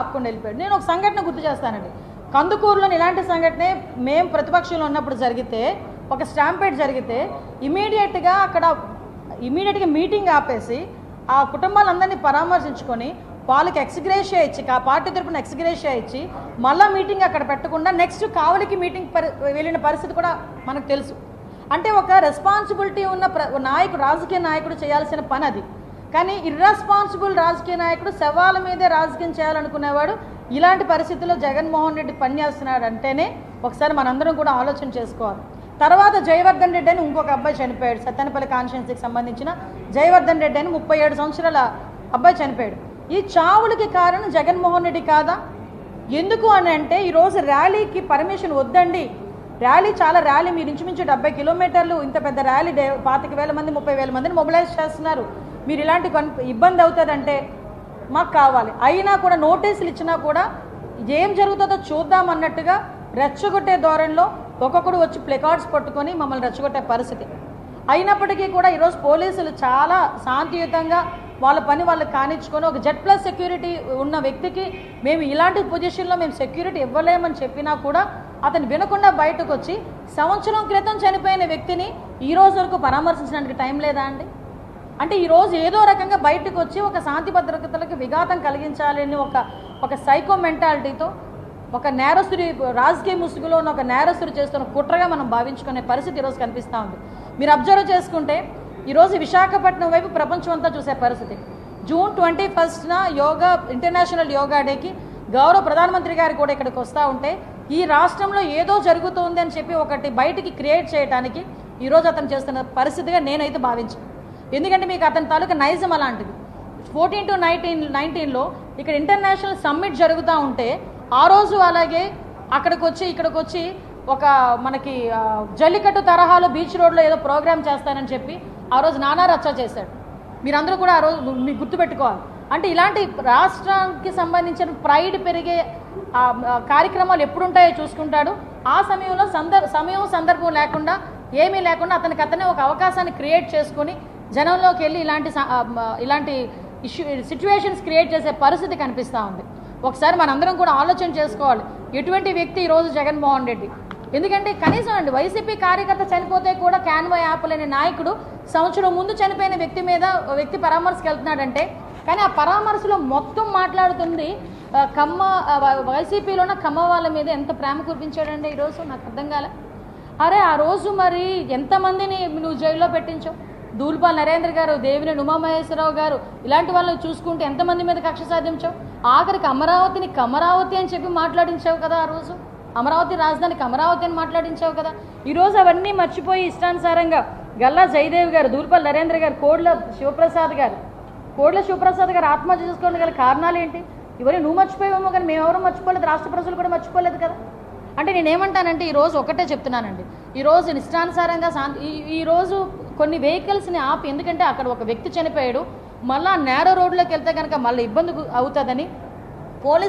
ఆపుకొని వెళ్ళిపోయాడు. నేను ఒక సంఘటన గుర్తు చేస్తానండి. కందుకూరులోని ఇలాంటి సంఘటనే మేము ప్రతిపక్షంలో ఉన్నప్పుడు జరిగితే, ఒక స్టాంపేడ్ జరిగితే ఇమీడియట్గా మీటింగ్ ఆపేసి ఆ కుటుంబాలందరినీ పరామర్శించుకొని వాళ్ళకి ఎక్స్గ్రేషియా ఇచ్చి, ఆ పార్టీ తరపున ఎక్స్గ్రేషియా ఇచ్చి మళ్ళీ మీటింగ్ అక్కడ పెట్టకుండా నెక్స్ట్ కావలికి మీటింగ్ వెళ్ళిన పరిస్థితి కూడా మనకు తెలుసు. అంటే ఒక రెస్పాన్సిబిలిటీ ఉన్న నాయకుడు, రాజకీయ నాయకుడు చేయాల్సిన పని అది. కానీ ఇర్రెస్పాన్సిబుల్ రాజకీయ నాయకుడు శవాల మీదే రాజకీయం చేయాలనుకునేవాడు ఇలాంటి పరిస్థితుల్లో జగన్మోహన్ రెడ్డి పనిచేస్తున్నాడు అంటేనే ఒకసారి మనందరం కూడా ఆలోచన చేసుకోవాలి. తర్వాత జయవర్ధన్ రెడ్డి అని ఇంకొక అబ్బాయి చనిపోయాడు. సత్తెనపల్లి కాన్స్టిట్యున్సీకి సంబంధించిన జయవర్ధన్ రెడ్డి అని 37 సంవత్సరాల అబ్బాయి చనిపోయాడు. ఈ చావులకి కారణం జగన్మోహన్ రెడ్డి కాదా? ఎందుకు అని అంటే ఈరోజు ర్యాలీకి పర్మిషన్ వద్దండి, ర్యాలీ మీరు ఇంచుమించు 70 కిలోమీటర్లు, ఇంత పెద్ద ర్యాలీ 25,000 మంది 30,000 మందిని మొబిలైజ్ చేస్తున్నారు, మీరు ఇలాంటి ఇబ్బంది అవుతుందంటే మాకు కావాలి. అయినా కూడా నోటీసులు ఇచ్చినా కూడా ఏం జరుగుతుందో చూద్దామన్నట్టుగా రెచ్చగొట్టే ధోరణిలో ఒక్కొక్కడు వచ్చి ప్లెకార్డ్స్ పట్టుకొని మమ్మల్ని రెచ్చగొట్టే పరిస్థితి. అయినప్పటికీ కూడా ఈరోజు పోలీసులు చాలా శాంతియుతంగా వాళ్ళ పని వాళ్ళకి కానిచ్చుకొని ఒక Z+ సెక్యూరిటీ ఉన్న వ్యక్తికి మేము ఇలాంటి పొజిషన్లో మేము సెక్యూరిటీ ఇవ్వలేమని చెప్పినా కూడా అతను వినకుండా బయటకు వచ్చి సంవత్సరం క్రితం చనిపోయిన వ్యక్తిని ఈ రోజు వరకు పరామర్శించడానికి టైం లేదా అండి? అంటే ఈరోజు ఏదో రకంగా బయటకు వచ్చి ఒక శాంతి భద్రతలకు విఘాతం కలిగించాలని ఒక సైకో మెంటాలిటీతో ఒక నేరస్తుడి, రాజకీయ ముసుగులో ఉన్న ఒక నేరస్తుడు చేస్తున్న కుట్రగా మనం భావించుకునే పరిస్థితి ఈరోజు కనిపిస్తూ ఉంది. మీరు అబ్జర్వ్ చేసుకుంటే ఈరోజు విశాఖపట్నం వైపు ప్రపంచం అంతా చూసే పరిస్థితి. జూన్ 21న ఇంటర్నేషనల్ యోగా డేకి గౌరవ ప్రధానమంత్రి గారు కూడా ఇక్కడికి వస్తూ ఉంటే ఈ రాష్ట్రంలో ఏదో జరుగుతుంది అని చెప్పి ఒకటి బయటికి క్రియేట్ చేయడానికి ఈరోజు అతను చేస్తున్న పరిస్థితిగా నేనైతే భావించాను. ఎందుకంటే మీకు అతని తాలూకా నైజం అలాంటిది. 14 to 19లో ఇక్కడ ఇంటర్నేషనల్ సమ్మిట్ జరుగుతూ ఉంటే ఆ రోజు అలాగే ఇక్కడికి వచ్చి ఒక మనకి జల్లికట్టు తరహాలో బీచ్ రోడ్లో ఏదో ప్రోగ్రామ్ చేస్తానని చెప్పి ఆ రోజు నానా రచ్చ చేశాడు. మీరందరూ కూడా ఆ రోజు మీకు గుర్తుపెట్టుకోవాలి. అంటే ఇలాంటి రాష్ట్రానికి సంబంధించిన ప్రైడ్ పెరిగే కార్యక్రమాలు ఎప్పుడుంటాయో చూసుకుంటాడు. ఆ సమయంలో సందర్భం లేకుండా ఏమీ లేకుండా అతనే ఒక అవకాశాన్ని క్రియేట్ చేసుకొని జనంలోకి వెళ్ళి ఇలాంటి సిచ్యువేషన్స్ క్రియేట్ చేసే పరిస్థితి కనిపిస్తూ ఉంది. ఒకసారి మనందరం కూడా ఆలోచన చేసుకోవాలి, ఎటువంటి వ్యక్తి ఈరోజు జగన్మోహన్ రెడ్డి. ఎందుకంటే కనీసం అండి వైసీపీ కార్యకర్త చనిపోతే కూడా క్యాన్వాయ్ ఆపలేని నాయకుడు సంవత్సరం ముందు చనిపోయిన వ్యక్తి పరామర్శకు వెళ్తున్నాడంటే, కానీ ఆ పరామర్శలో మొత్తం మాట్లాడుతుంది వైసీపీలో ఉన్న కమ్మ వాళ్ళ మీద ఎంత ప్రేమ కురిపించాడండి ఈరోజు నాకు అర్థం కాలే. అరే ఆ రోజు మరి ఎంతమందిని నువ్వు జైల్లో పెట్టించావు? దూల్పాల్ నరేంద్ర గారు, దేవినేని ఉమామహేశ్వరరావు గారు, ఇలాంటి వాళ్ళని చూసుకుంటే ఎంతమంది మీద కక్ష సాధించావు? ఆఖరికి అమరావతిని కమరావతి అని చెప్పి మాట్లాడించావు కదా ఆ రోజు. అమరావతి రాజధానికి అమరావతి అని మాట్లాడించావు కదా. ఈరోజు అవన్నీ మర్చిపోయి ఇష్టానుసారంగా గల్లా జయదేవ్ గారు, దూల్పాల్ నరేంద్ర గారు, కోడ్ల శివప్రసాద్ గారు ఆత్మహత్య చేసుకోవడానికి గల కారణాలు ఏంటి? ఇవన్నీ నువ్వు మర్చిపోయావేమో కానీ మేమెవరూ మర్చిపోలేదు, రాష్ట్ర ప్రజలు కూడా మర్చిపోలేదు కదా. అంటే నేనేమంటానంటే ఈరోజు ఒకటే చెప్తున్నానండి, ఈరోజు ఇష్టానుసారంగా ఈరోజు కొన్ని వెహికల్స్ని ఆపి, ఎందుకంటే అక్కడ ఒక వ్యక్తి చనిపోయాడు, మళ్ళీ నేరో రోడ్లోకి వెళ్తే కనుక మళ్ళీ ఇబ్బంది అవుతుందని పోలీసులు